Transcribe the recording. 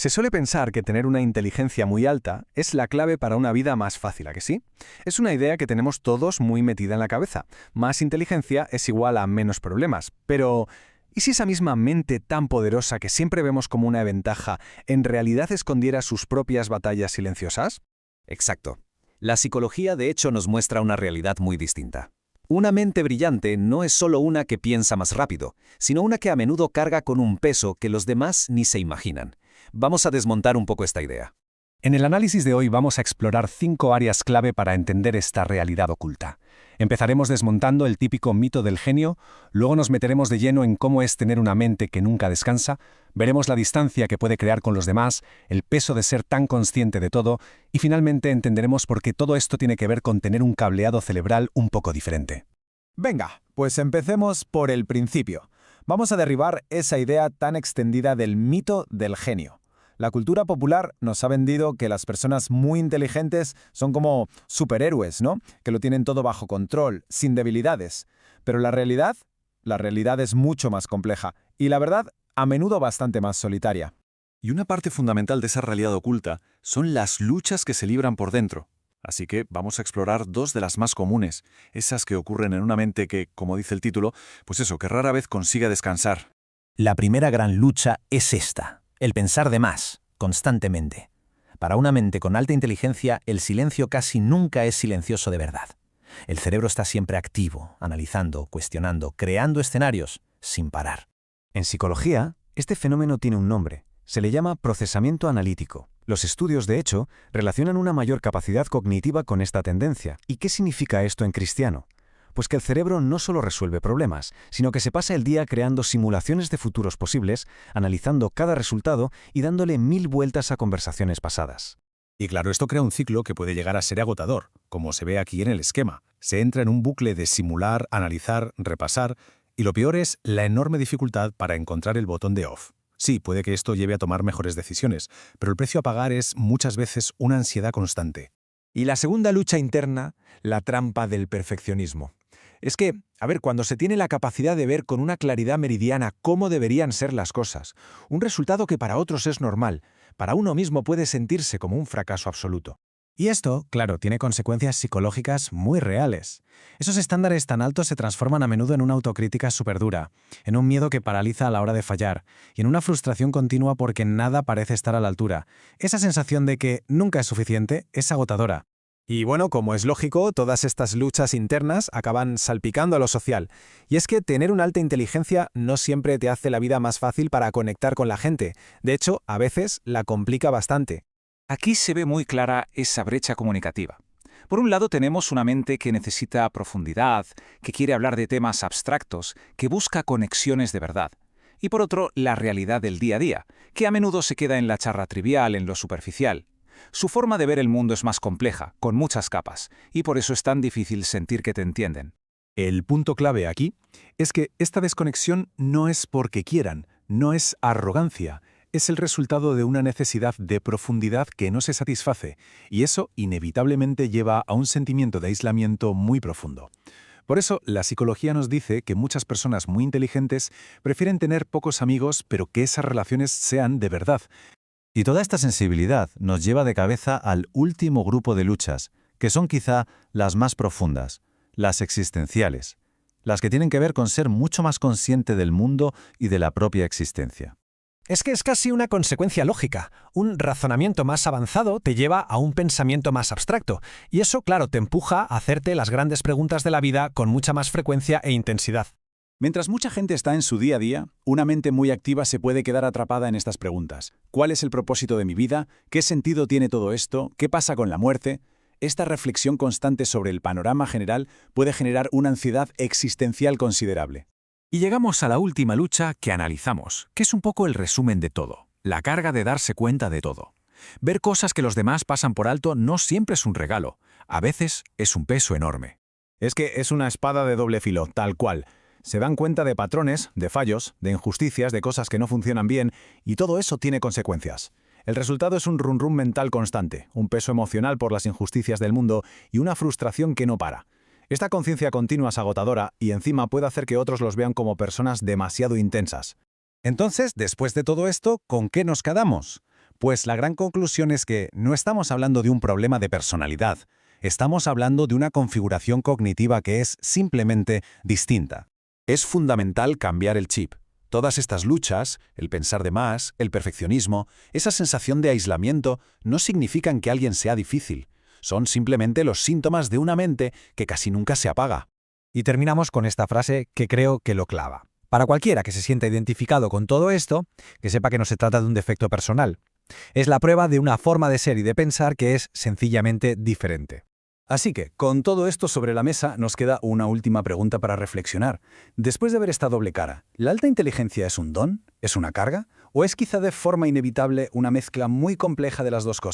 Se suele pensar que tener una inteligencia muy alta es la clave para una vida más fácil, ¿a que sí? Es una idea que tenemos todos muy metida en la cabeza. Más inteligencia es igual a menos problemas. Pero, ¿y si esa misma mente tan poderosa que siempre vemos como una ventaja en realidad escondiera sus propias batallas silenciosas? Exacto. La psicología, de hecho, nos muestra una realidad muy distinta. Una mente brillante no es solo una que piensa más rápido, sino una que a menudo carga con un peso que los demás ni se imaginan. Vamos a desmontar un poco esta idea. En el análisis de hoy vamos a explorar 5 áreas clave para entender esta realidad oculta. Empezaremos desmontando el típico mito del genio, luego nos meteremos de lleno en cómo es tener una mente que nunca descansa, veremos la distancia que puede crear con los demás, el peso de ser tan consciente de todo, y finalmente entenderemos por qué todo esto tiene que ver con tener un cableado cerebral un poco diferente. Venga, pues empecemos por el principio. Vamos a derribar esa idea tan extendida del mito del genio. La cultura popular nos ha vendido que las personas muy inteligentes son como superhéroes, ¿no? Que lo tienen todo bajo control, sin debilidades. Pero la realidad es mucho más compleja y la verdad, a menudo bastante más solitaria. Y una parte fundamental de esa realidad oculta son las luchas que se libran por dentro. Así que vamos a explorar 2 de las más comunes, esas que ocurren en una mente que, como dice el título, pues eso, que rara vez consigue descansar. La primera gran lucha es esta: el pensar de más, constantemente. Para una mente con alta inteligencia, el silencio casi nunca es silencioso de verdad. El cerebro está siempre activo, analizando, cuestionando, creando escenarios, sin parar. En psicología, este fenómeno tiene un nombre. Se le llama procesamiento analítico. Los estudios, de hecho, relacionan una mayor capacidad cognitiva con esta tendencia. ¿Y qué significa esto en cristiano? Pues que el cerebro no solo resuelve problemas, sino que se pasa el día creando simulaciones de futuros posibles, analizando cada resultado y dándole 1000 vueltas a conversaciones pasadas. Y claro, esto crea un ciclo que puede llegar a ser agotador, como se ve aquí en el esquema. Se entra en un bucle de simular, analizar, repasar, y lo peor es la enorme dificultad para encontrar el botón de off. Sí, puede que esto lleve a tomar mejores decisiones, pero el precio a pagar es muchas veces una ansiedad constante. Y la segunda lucha interna, la trampa del perfeccionismo. Es que, cuando se tiene la capacidad de ver con una claridad meridiana cómo deberían ser las cosas, un resultado que para otros es normal, para uno mismo puede sentirse como un fracaso absoluto. Y esto, claro, tiene consecuencias psicológicas muy reales. Esos estándares tan altos se transforman a menudo en una autocrítica superdura, en un miedo que paraliza a la hora de fallar, y en una frustración continua porque nada parece estar a la altura. Esa sensación de que nunca es suficiente es agotadora. Y bueno, como es lógico, todas estas luchas internas acaban salpicando a lo social. Y es que tener una alta inteligencia no siempre te hace la vida más fácil para conectar con la gente. De hecho, a veces la complica bastante. Aquí se ve muy clara esa brecha comunicativa. Por un lado tenemos una mente que necesita profundidad, que quiere hablar de temas abstractos, que busca conexiones de verdad. Y por otro, la realidad del día a día, que a menudo se queda en la charla trivial, en lo superficial. Su forma de ver el mundo es más compleja, con muchas capas, y por eso es tan difícil sentir que te entienden. El punto clave aquí es que esta desconexión no es porque quieran, no es arrogancia, es el resultado de una necesidad de profundidad que no se satisface, y eso inevitablemente lleva a un sentimiento de aislamiento muy profundo. Por eso, la psicología nos dice que muchas personas muy inteligentes prefieren tener pocos amigos, pero que esas relaciones sean de verdad. Y toda esta sensibilidad nos lleva de cabeza al último grupo de luchas, que son quizá las más profundas, las existenciales, las que tienen que ver con ser mucho más consciente del mundo y de la propia existencia. Es que es casi una consecuencia lógica. Un razonamiento más avanzado te lleva a un pensamiento más abstracto, y eso, claro, te empuja a hacerte las grandes preguntas de la vida con mucha más frecuencia e intensidad. Mientras mucha gente está en su día a día, una mente muy activa se puede quedar atrapada en estas preguntas. ¿Cuál es el propósito de mi vida? ¿Qué sentido tiene todo esto? ¿Qué pasa con la muerte? Esta reflexión constante sobre el panorama general puede generar una ansiedad existencial considerable. Y llegamos a la última lucha que analizamos, que es un poco el resumen de todo, la carga de darse cuenta de todo. Ver cosas que los demás pasan por alto no siempre es un regalo, a veces es un peso enorme. Es que es una espada de doble filo, tal cual. Se dan cuenta de patrones, de fallos, de injusticias, de cosas que no funcionan bien, y todo eso tiene consecuencias. El resultado es un run-run mental constante, un peso emocional por las injusticias del mundo y una frustración que no para. Esta conciencia continua es agotadora y encima puede hacer que otros los vean como personas demasiado intensas. Entonces, después de todo esto, ¿con qué nos quedamos? Pues la gran conclusión es que no estamos hablando de un problema de personalidad, estamos hablando de una configuración cognitiva que es simplemente distinta. Es fundamental cambiar el chip. Todas estas luchas, el pensar de más, el perfeccionismo, esa sensación de aislamiento, no significan que alguien sea difícil. Son simplemente los síntomas de una mente que casi nunca se apaga. Y terminamos con esta frase que creo que lo clava. Para cualquiera que se sienta identificado con todo esto, que sepa que no se trata de un defecto personal. Es la prueba de una forma de ser y de pensar que es sencillamente diferente. Así que, con todo esto sobre la mesa, nos queda una última pregunta para reflexionar. Después de ver esta doble cara, ¿la alta inteligencia es un don? ¿Es una carga? ¿O es quizá de forma inevitable una mezcla muy compleja de las dos cosas?